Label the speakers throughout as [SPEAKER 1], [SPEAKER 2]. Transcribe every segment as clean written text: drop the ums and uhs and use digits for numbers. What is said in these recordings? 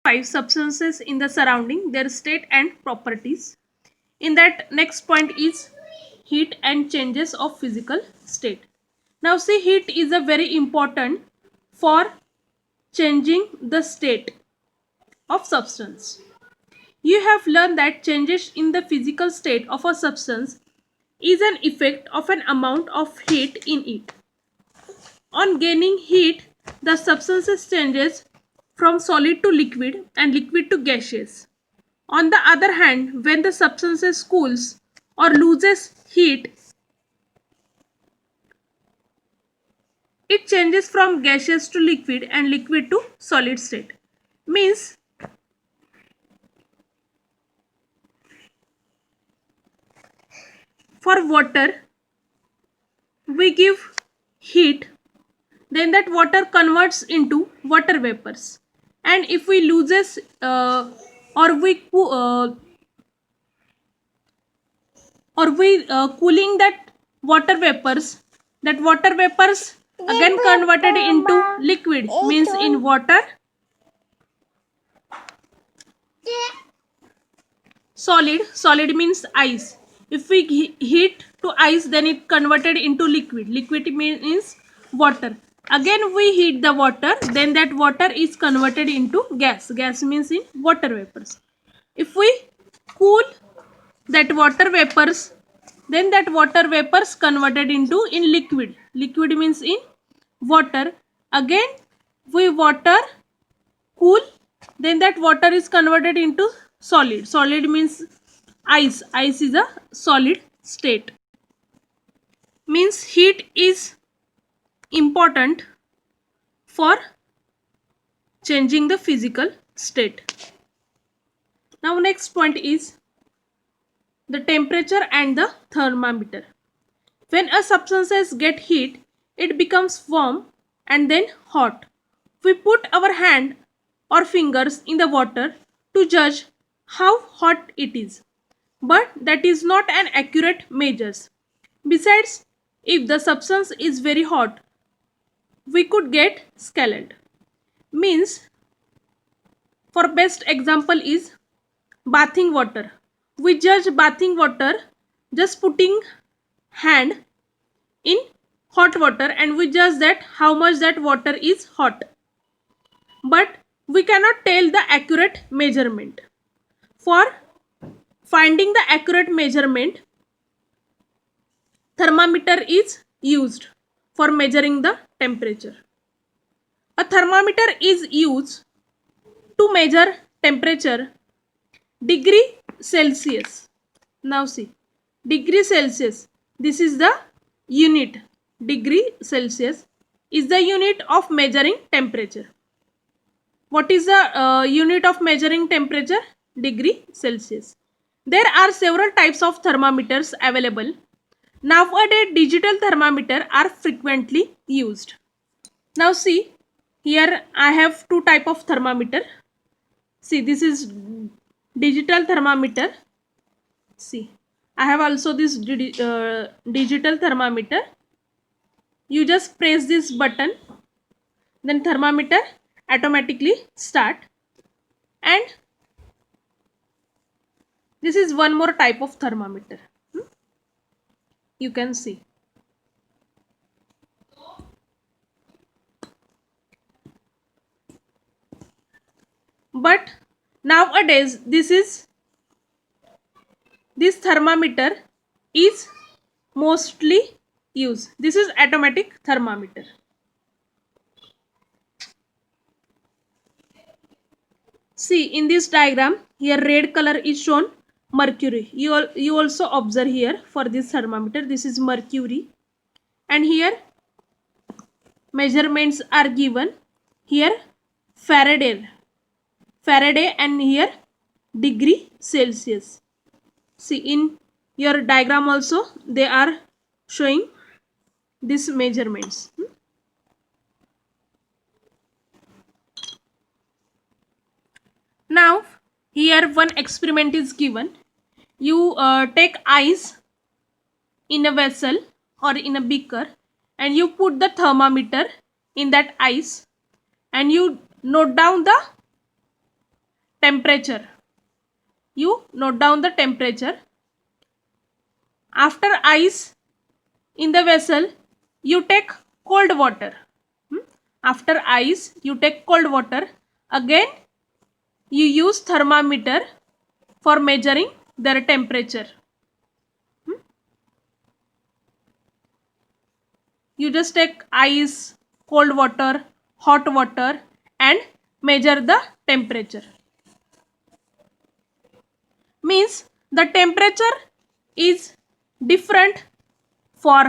[SPEAKER 1] 5 substances in the surrounding, their state and properties. In that, next point is heat and changes of physical state. Now see, heat is a very important for changing the state of substance. You have learned that changes in the physical state of a substance is an effect of an amount of heat in it. On gaining heat, the substance changes from solid to liquid and liquid to gaseous. On the other hand, when the substance cools or loses heat, it changes from gaseous to liquid and liquid to solid state. Means for water, we give heat, then that water converts into water vapors. And if we loses or we cooling water vapors, that water vapors again converted into liquid, means in water solid means ice. If we heat to ice, then it converted into liquid means water. Again we heat the water, then that water is converted into gas means in water vapors. If we cool that water vapors, then that water vapors converted into in liquid means in water. Again we water cool, then that water is converted into solid means ice is a solid state. Means heat is important for changing the physical state. Now next point is the temperature and the thermometer. When a substance get heat, it becomes warm and then hot. We put our hand or fingers in the water to judge how hot it is. But that is not an accurate measure. Besides, if the substance is very hot, we could get scalded. Means, for best example is bathing water. We judge bathing water just putting hand in hot water and we judge that how much that water is hot. But we cannot tell the accurate measurement. For finding the accurate measurement, thermometer is used for measuring the temperature. A thermometer is used to measure temperature degree Celsius. Now see, degree Celsius, this is the unit. Degree Celsius is the unit of measuring temperature. What is the unit of measuring temperature? Degree Celsius. There are several types of thermometers available. Nowadays, digital thermometers are frequently used. Now see, here I have two type of thermometer. See, this is digital thermometer. See, I have also this digital thermometer. You just press this button, then thermometer automatically start. And this is one more type of thermometer. You can see. But nowadays this thermometer is mostly used. This is automatic thermometer. See, in this diagram here red color is shown, mercury. You also observe here for this thermometer, this is mercury, and here measurements are given. Here Faraday and here degree Celsius. See, in your diagram also they are showing these measurements. Now here one experiment is given. You take ice in a vessel or in a beaker and you put the thermometer in that ice and you note down the temperature. You note down the temperature. After ice in the vessel, you take cold water. After ice, you take cold water. Again, you use thermometer for measuring their temperature. You just take ice, cold water, hot water and measure the temperature. Means the temperature is different for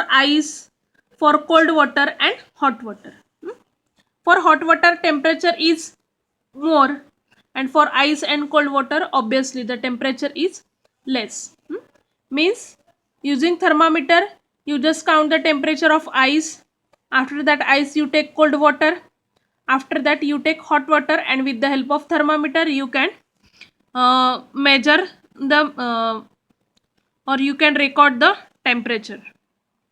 [SPEAKER 1] ice, for cold water and hot water. For hot water temperature is more, and for ice and cold water obviously the temperature is less. Means using thermometer you just count the temperature of ice. After that ice you take cold water. After that you take hot water, and with the help of thermometer you can measure the or you can record the temperature.